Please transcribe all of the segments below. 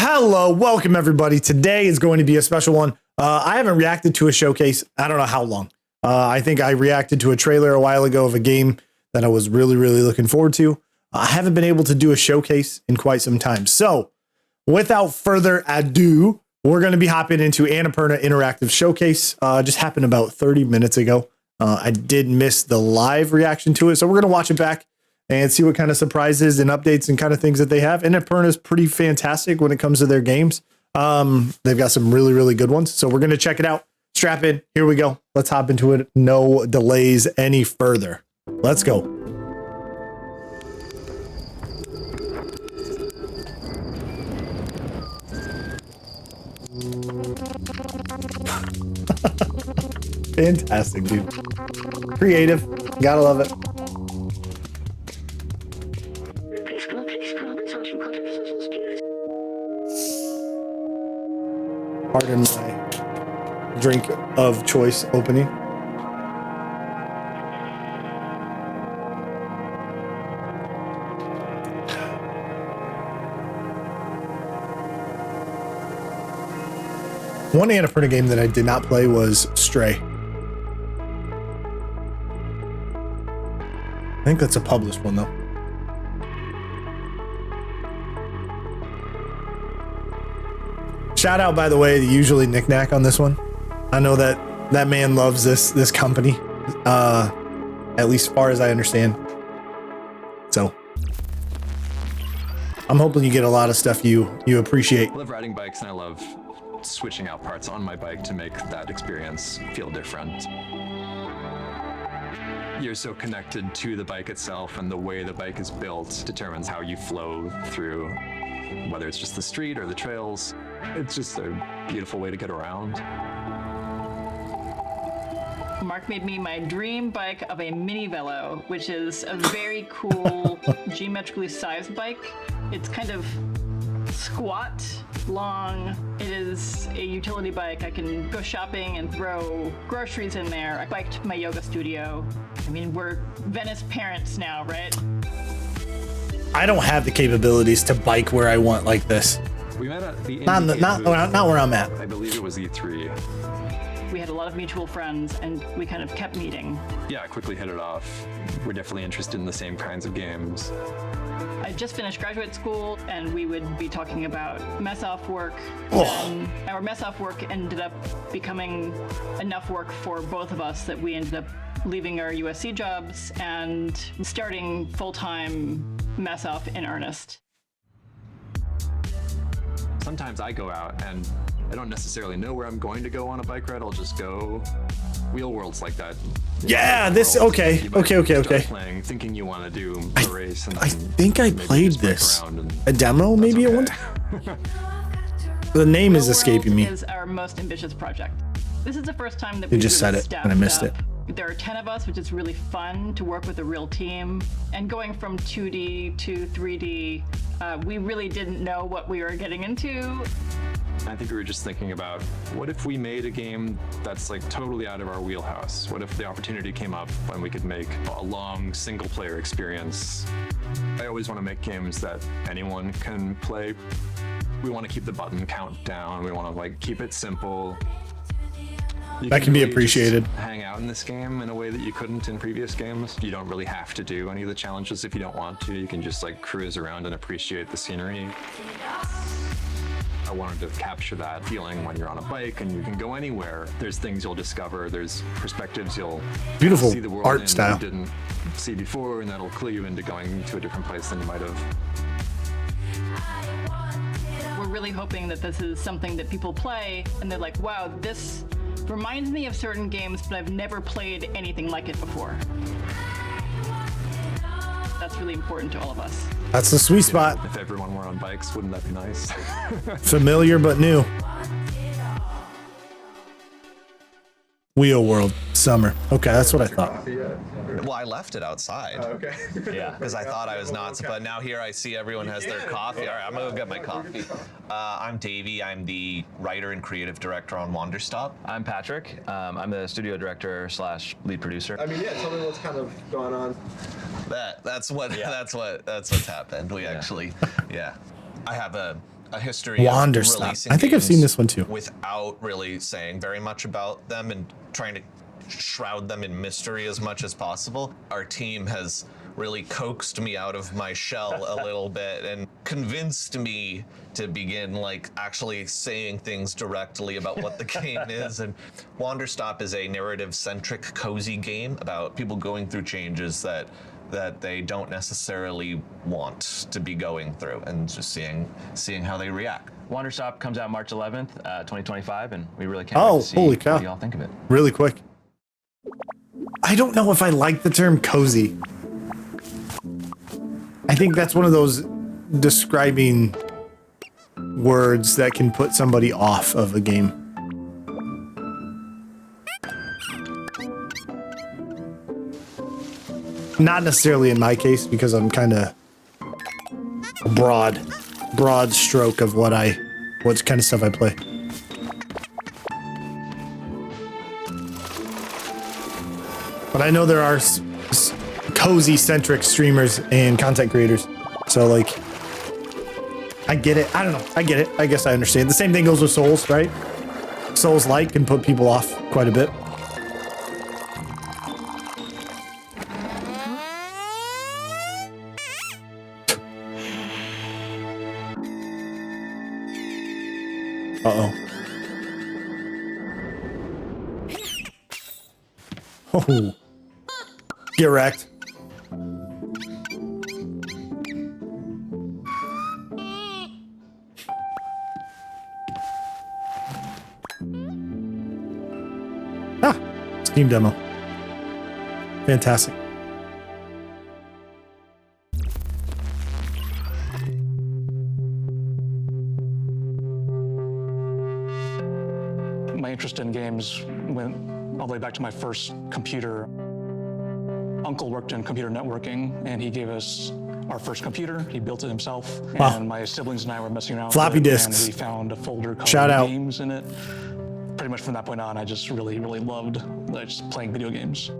Hello, welcome everybody. Today is going to be a special one. I haven't reacted to a showcase. I don't know how long. I think I reacted to a trailer a while ago of a game that I was really looking forward to. I haven't been able to do a showcase in quite some time. So without further ado, we're going to be hopping into Annapurna Interactive Showcase. Just happened about 30 minutes ago. I did miss the live reaction to it. So we're going to watch it back and see what kind of surprises and updates and kind of things that they have. Annapurna is pretty fantastic when it comes to their games. They've got some really good ones. So we're going to check it out. Strap in. Here we go. Let's hop into it. No delays any further. Let's go. Fantastic, dude. Creative. Gotta love it. Pardon my drink of choice opening. One Annapurna game that I did not play was Stray. I think that's a published one though. Shout out, by the way, to usually Knickknack on this one. I know that man loves this company, at least as far as I understand. So I'm hoping you get a lot of stuff you appreciate. I love riding bikes and I love switching out parts on my bike to make that experience feel different. You're so connected to the bike itself, and the way the bike is built determines how you flow through, whether it's just the street or the trails. It's just a beautiful way to get around. Mark made me my dream bike of a mini velo, which is a very cool geometrically sized bike. It's kind of squat, long. It is a utility bike. I can go shopping and throw groceries in there. I biked my yoga studio. I mean, we're Venice parents now, right? I don't have the capabilities to bike where I want like this. We met at the not where I'm at. I believe it was E3. We had a lot of mutual friends and we kind of kept meeting. Yeah, I quickly hit it off. We're definitely interested in the same kinds of games. I just finished graduate school and we would be talking about mess off work. Oh. And our mess off work ended up becoming enough work for both of us that we ended up leaving our USC jobs and starting full-time mess off in earnest. Sometimes I go out and I don't necessarily know where I'm going to go on a bike ride. I'll just go. Wheel worlds like that. Yeah, this okay. Playing, thinking you want to do a race. And I think I played this. A demo, maybe at one time. The name is escaping me. Is our most ambitious project. This is the first time that you just said it and I missed it. There are 10 of us, which is really fun to work with a real team. And going from 2D to 3D, we really didn't know what we were getting into. I think we were just thinking about, what if we made a game that's like totally out of our wheelhouse? What if the opportunity came up when we could make a long single player experience? I always want to make games that anyone can play. We want to keep the button count down. We want to like keep it simple. That can be appreciated. Hang out in this game in a way that you couldn't in previous games. You don't really have to do any of the challenges if you don't want to. You can just like cruise around and appreciate the scenery. I wanted to capture that feeling when you're on a bike and you can go anywhere. There's things you'll discover. There's perspectives you'll beautiful see the world art in style that you didn't see before, and that'll clue you into going to a different place than you might have. We're really hoping that this is something that people play and they're like, wow, this reminds me of certain games, but I've never played anything like it before. That's really important to all of us. That's the sweet spot. If everyone were on bikes, wouldn't that be nice? Familiar but new. Wheel World Summer. Okay, that's what I thought. Well, I left it outside. Oh, okay. Yeah, because I thought I was not. But now here I see everyone has their coffee. All right, I'm gonna go get my coffee. I'm Davey. I'm the writer and creative director on Wanderstop. I'm Patrick. I'm the studio director / lead producer. I mean, yeah. Tell me what's kind of going on. That's what's happened. We actually, yeah. I have a a history Wanderstop. of releasing I think I've seen games this one too. without really saying very much about them and trying to shroud them in mystery as much as possible. Our team has really coaxed me out of my shell a little bit and convinced me to begin like actually saying things directly about what the game is. And Wanderstop is a narrative-centric, cozy game about people going through changes that they don't necessarily want to be going through, and just seeing how they react. Wanderstop comes out March 11th, 2025, and we really can't wait to see holy cow. what y'all think of it. Really quick. I don't know if I like the term cozy. I think that's one of those describing words that can put somebody off of a game. Not necessarily in my case, because I'm kind of a broad stroke of what kind of stuff I play. But I know there are cozy-centric streamers and content creators. So, like, I get it. I don't know. I get it. I guess I understand. The same thing goes with Souls, right? Souls-like can put people off quite a bit. Uh-oh. Oh. Get wrecked. Ah, Steam demo. Fantastic. My interest in games went all the way back to my first computer. Uncle worked in computer networking, and he gave us our first computer. He built it himself, Wow. and my siblings and I were messing around Floppy with it, disks. and we found a folder called Shout out. Games in it. Pretty much from that point on, I just really loved just playing video games.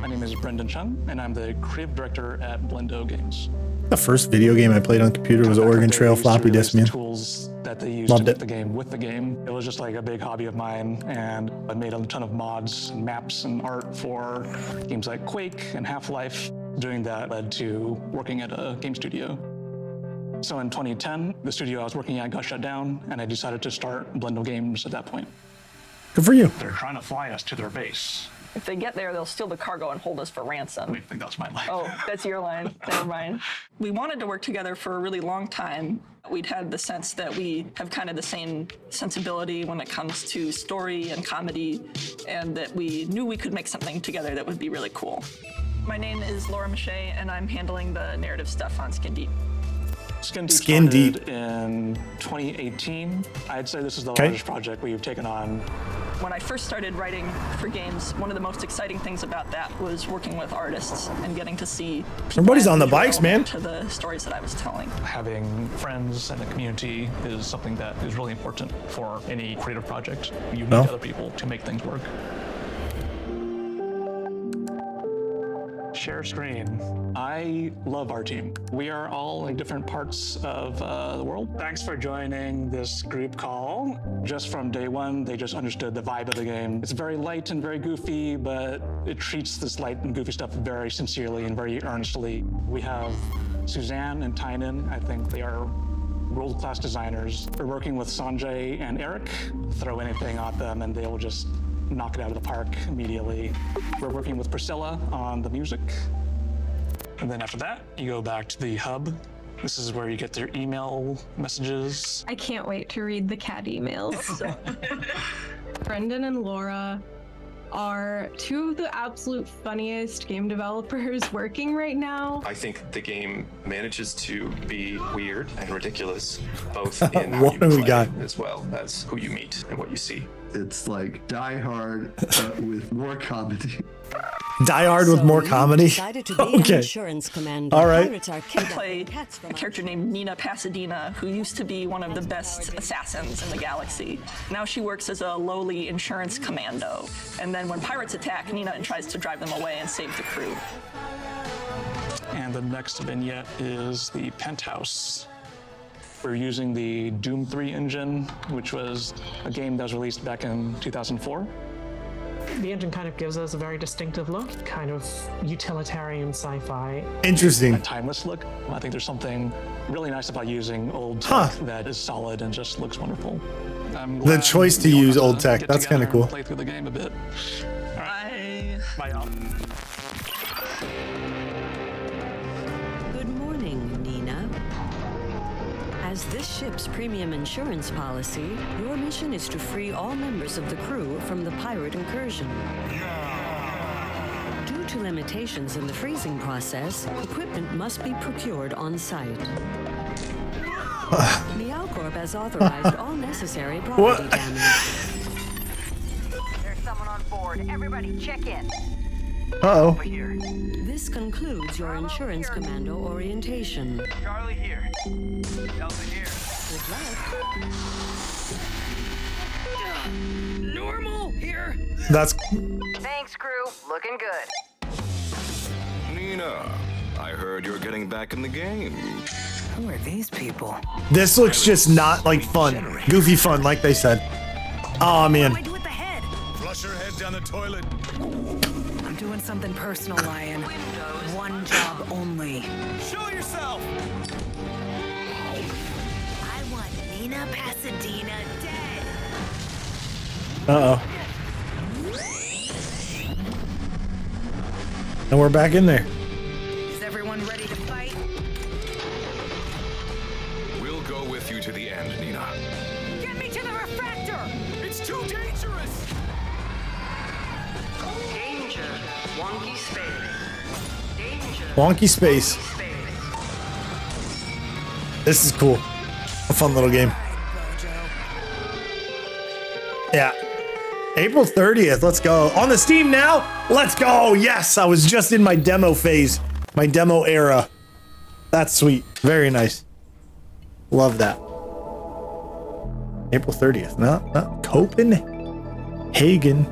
My name is Brendan Chung, and I'm the creative director at Blendo Games. The first video game I played on the computer was Oregon Trail floppy disk, man. Tools that they used Loved to it. make the game with the game. It was just like a big hobby of mine, and I made a ton of mods and maps and art for games like Quake and Half-Life. Doing that led to working at a game studio. So in 2010, the studio I was working at got shut down, and I decided to start Blendo Games at that point. Good for you. They're trying to fly us to their base. If they get there, they'll steal the cargo and hold us for ransom. I think that's my line. Oh, that's your line. Never mind. We wanted to work together for a really long time. We'd had the sense that we have kind of the same sensibility when it comes to story and comedy, and that we knew we could make something together that would be really cool. My name is Laura Mache, and I'm handling the narrative stuff on Skin Deep. Skin Deep Skin Deep. started in 2018. I'd say this is the Okay. largest project we've taken on. When I first started writing for games, one of the most exciting things about that was working with artists and getting to see people Everybody's add on the visual bikes, man. element to the stories that I was telling. Having friends and a community is something that is really important for any creative project. You need Well. other people to make things work. Share screen. I love our team. We are all in different parts of the world. Thanks for joining this group call. Just from day one, they just understood the vibe of the game. It's very light and very goofy, but it treats this light and goofy stuff very sincerely and very earnestly. We have Suzanne and Tynan. I think they are world-class designers. We're working with Sanjay and Eric. Throw anything at them and they will just knock it out of the park immediately. We're working with Priscilla on the music. And then after that, you go back to the hub. This is where you get their email messages. I can't wait to read the cat emails. Brendan and Laura are two of the absolute funniest game developers working right now. I think the game manages to be weird and ridiculous, both in how What you do we play got? as well as who you meet and what you see. It's like Die Hard with more comedy. Die Hard with more comedy. Okay. All right. I play a character named Nina Pasadena, who used to be one of the best assassins in the galaxy. Now she works as a lowly insurance commando. And then when pirates attack, Nina tries to drive them away and save the crew. And the next vignette is the penthouse. We're using the Doom 3 engine, which was a game that was released back in 2004. The engine kind of gives us a very distinctive look, kind of utilitarian sci-fi. Interesting. A timeless look. I think there's something really nice about using old tech that is solid and just looks wonderful. The choice to use old tech, that's kind of cool. Play through the game a bit. All right. Bye, y'all. Good morning, Nina. As this ship's premium insurance policy, your mission is to free all members of the crew from the pirate incursion. Due to limitations in the freezing process, equipment must be procured on site. Meowcorp has authorized all necessary property damage. There's someone on board. Everybody, check in. Uh-oh. This concludes your insurance commando orientation. Charlie here. Delta here. Good luck. Normal here. That's... Thanks, crew. Looking good. Nina, I heard you're getting back in the game. Who are these people? This looks just not like fun. Goofy fun, like they said. Oh, man. What do I do with the head? Flush your head down the toilet. I'm doing something personal, Lion. One job only. Show yourself. I want Nina Pasadena dead. Uh-oh. And we're back in there. Is everyone ready to fight? We'll go with you to the end, Nina. Get me to the refractor! It's too dangerous. Danger. Wonky space. Danger. Wonky space. This is cool. A fun little game. Yeah. April 30th. Let's go. On the Steam now? Let's go. Yes. I was just in my demo phase. My demo era. That's sweet. Very nice. Love that. April 30th. Not Copenhagen.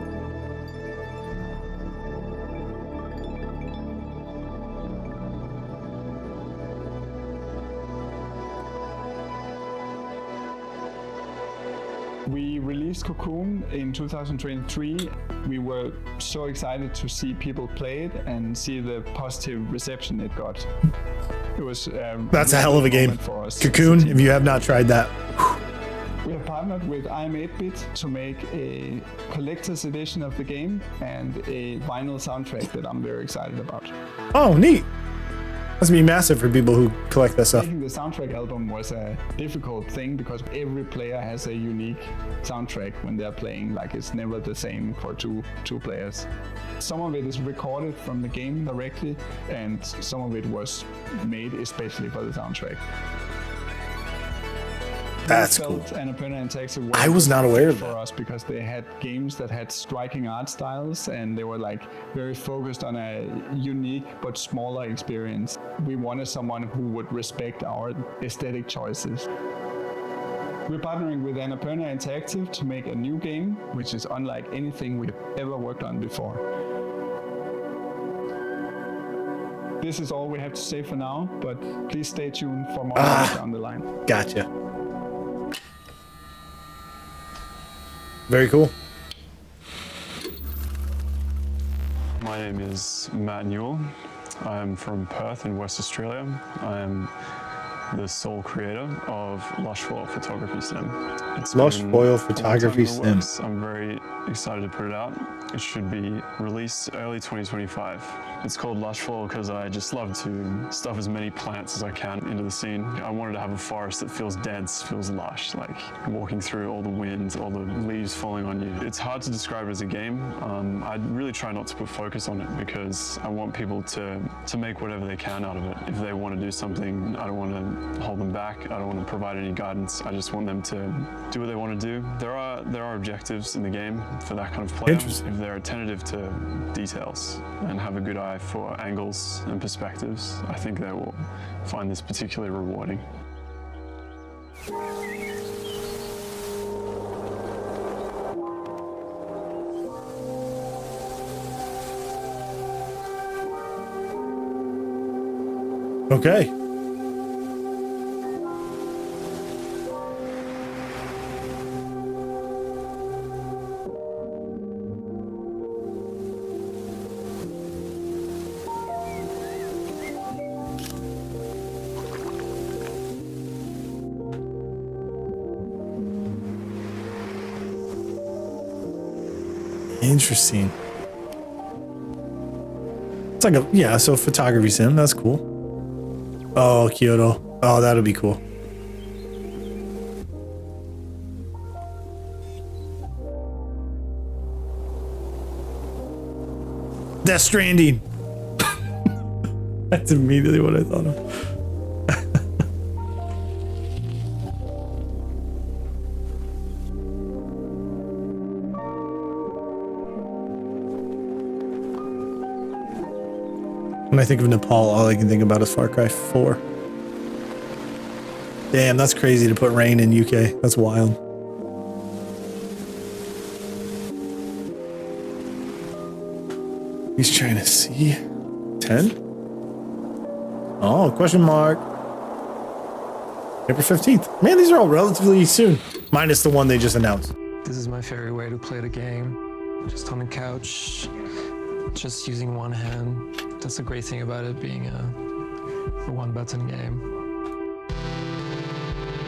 We released Cocoon in 2023. We were so excited to see people play it and see the positive reception it got. It was That's a hell of a game. Cocoon, if you have not tried that. We have partnered with IM8-Bit to make a collector's edition of the game and a vinyl soundtrack that I'm very excited about. Oh, neat. That's gonna be massive for people who collect that stuff. Making the soundtrack album was a difficult thing because every player has a unique soundtrack when they're playing. Like, it's never the same for two players. Some of it is recorded from the game directly, and some of it was made especially for the soundtrack. That's cool. Annapurna Interactive I was not aware of for that. us because they had games that had striking art styles and they were like very focused on a unique but smaller experience. We wanted someone who would respect our aesthetic choices. We're partnering with Annapurna Interactive to make a new game, which is unlike anything we've ever worked on before. This is all we have to say for now, but please stay tuned for more down the line. Gotcha. Very cool. My name is Matt Newell. I'm from Perth in West Australia. I'm the sole creator of Lush Foil Photography Sim. It's Lush been Foil a long time Photography in the Sim. works. I'm very excited to put it out. It should be released early 2025. It's called Lush Foil because I just love to stuff as many plants as I can into the scene. I wanted to have a forest that feels dense, feels lush, like walking through all the wind, all the leaves falling on you. It's hard to describe it as a game. I really try not to put focus on it because I want people to make whatever they can out of it. If they want to do something, I don't want to hold them back. I don't want to provide any guidance. I just want them to do what they want to do. There are objectives in the game for that kind of player. If they're attentive to details and have a good eye for angles and perspectives, I think they will find this particularly rewarding. Okay. Interesting. It's like a, yeah, so photography sim. That's cool. Oh, Kyoto. Oh, that'll be cool. Death Stranding. That's immediately what I thought of. When I think of Nepal, all I can think about is Far Cry 4. Damn, that's crazy to put rain in UK. That's wild. He's trying to see 10. Oh, question mark. April 15th. Man, these are all relatively soon. Minus the one they just announced. This is my favorite way to play the game. Just on the couch, just using one hand. That's the great thing about it being a one-button game.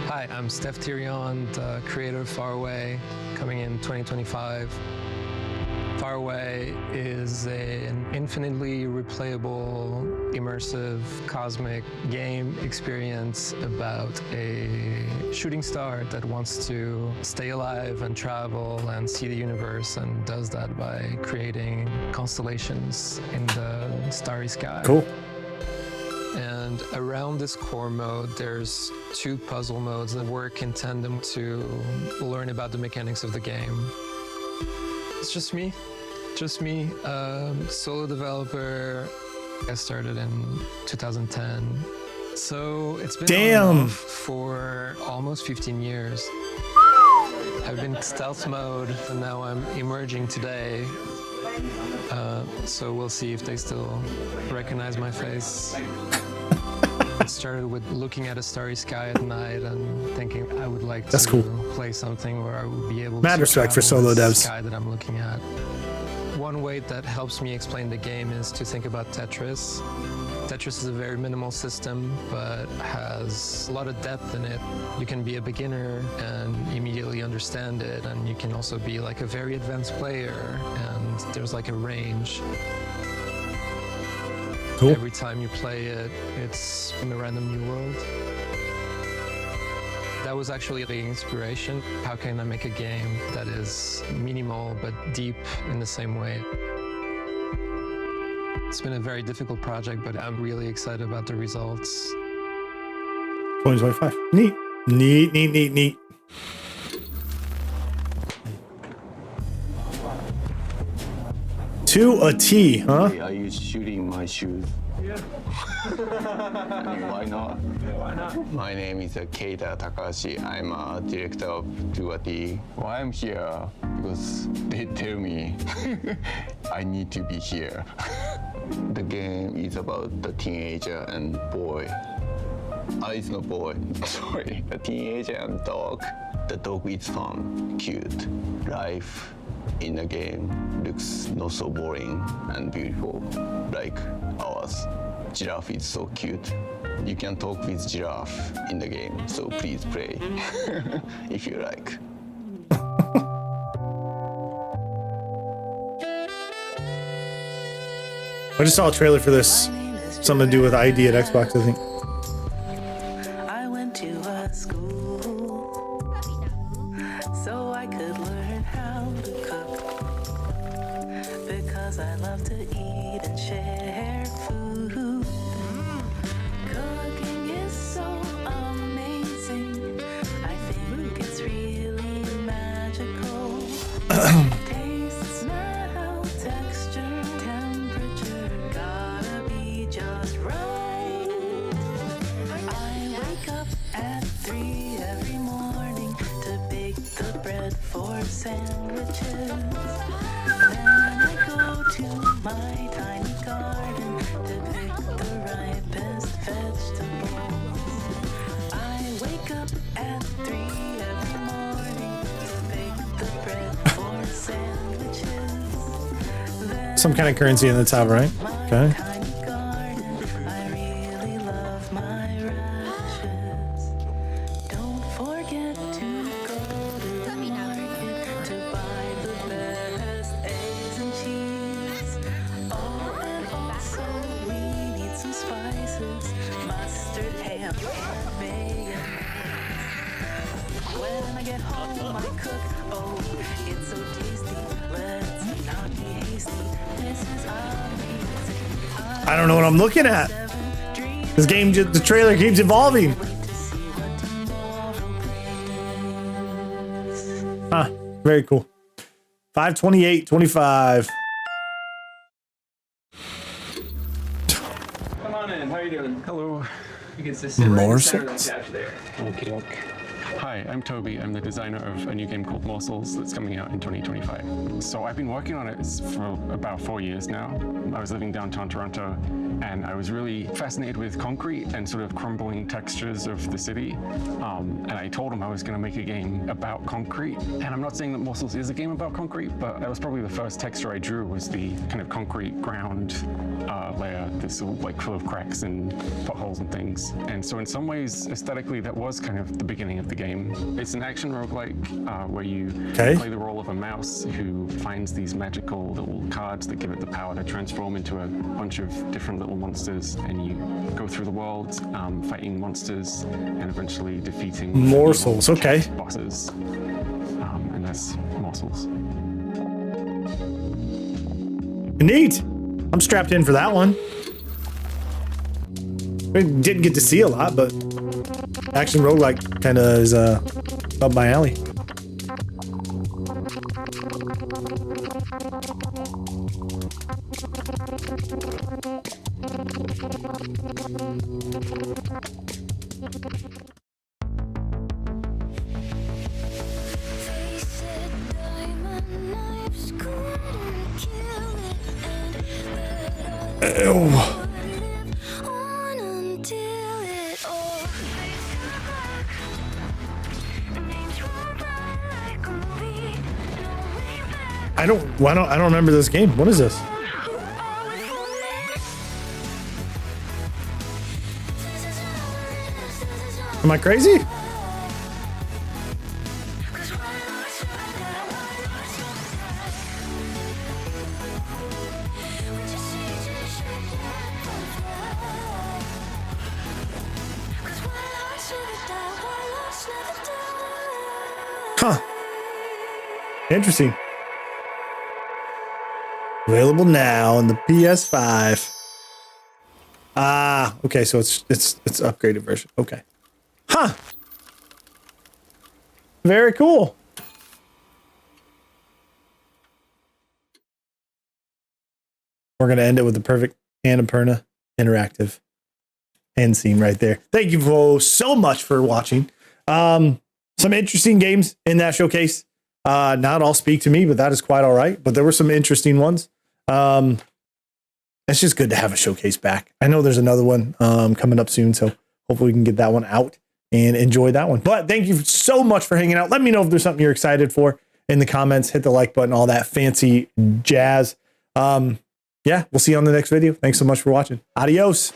Hi, I'm Steph Tyrion, the creator of Far Away, coming in 2025. Far Away is an infinitely replayable, immersive, cosmic game experience about a shooting star that wants to stay alive and travel and see the universe, and does that by creating constellations in the starry sky. Cool. And around this core mode, there's 2 puzzle modes that work in tandem to learn about the mechanics of the game. It's just me, solo developer. I started in 2010. So it's been on and off for almost 15 years. I've been stealth mode and now I'm emerging today. So we'll see if they still recognize my face. It started with looking at a starry sky at night and thinking I would like to play something where I would be able Mad to respect for travel solo with the devs. sky that I'm looking at. One way that helps me explain the game is to think about Tetris. Tetris is a very minimal system, but has a lot of depth in it. You can be a beginner and immediately understand it, and you can also be like a very advanced player, and there's like a range. Cool. Every time you play it, it's in a random new world. That was actually the inspiration. How can I make a game that is minimal but deep in the same way? It's been a very difficult project, but I'm really excited about the results. 2025. Neat. Neat. To a T, huh? Are you shooting my shoes? Yeah. Why not? Why not? My name is Keita Takahashi. I'm a director of To a T. Why I'm here? Because they tell me I need to be here. The game is about the teenager and boy. It's not boy, sorry. The teenager and dog. The dog is fun, cute. Life in the game looks not so boring and beautiful like ours. Giraffe is so cute. You can talk with giraffe in the game, so please play if you like. I just saw a trailer for this. Something to do with ID at Xbox, I think. I went to a school so I could learn how to cook, because I love to eat and share food. Cooking is so amazing. I think it's really magical. Taste, smell, texture, temperature, gotta be just right. I wake up at 3 every morning to bake the bread for sandwiches. Then I go to my tiny garden to pick the ripest vegetables. I wake up at 3 every morning to bake the bread for sandwiches. Some kind of currency in the top right. Okay. I really love my rashes. Don't forget to go to the market to buy the best eggs. When I get home, I cook. Oh, it's so tasty. Let's not be hasty. This is amazing. I don't know what I'm looking at. This game, the trailer keeps evolving. Huh, very cool. 528.25. Come on in. How are you doing? Hello. You can just sit right in the center of Morsels. that couch there. Okay. Hi, I'm Toby. I'm the designer of a new game called Morsels that's coming out in 2025. So I've been working on it for about 4 years now. I was living downtown Toronto, and I was really fascinated with concrete and sort of crumbling textures of the city. And I told him I was going to make a game about concrete. And I'm not saying that Morsels is a game about concrete, but that was probably the first texture I drew, was the kind of concrete ground layer that's all like full of cracks and potholes and things. And so in some ways, aesthetically, that was kind of the beginning of the game. It's an action roguelike where you play the role of a mouse who finds these magical little cards that give it the power to transform into a bunch of different little monsters, and you go through the world fighting monsters and eventually defeating Morsels, okay. bosses. And that's Morsels. Neat. I'm strapped in for that one. I didn't get to see a lot, but action roguelike kind of is up my alley. Ew. I don't remember this game. What is this? Am I crazy? Huh. Interesting. Available now on the PS5. Ah, okay, so it's upgraded version. Okay. Huh. Very cool. We're gonna end it with the perfect Annapurna Interactive end scene right there. Thank you so much for watching. Some interesting games in that showcase. Not all speak to me, but that is quite all right. But there were some interesting ones. It's just good to have a showcase back. I know there's another one coming up soon, so hopefully we can get that one out and enjoy that one. But thank you so much for hanging out. Let me know if there's something you're excited for in the comments. Hit the like button, all that fancy jazz. Yeah, we'll see you on the next video. Thanks so much for watching. Adios.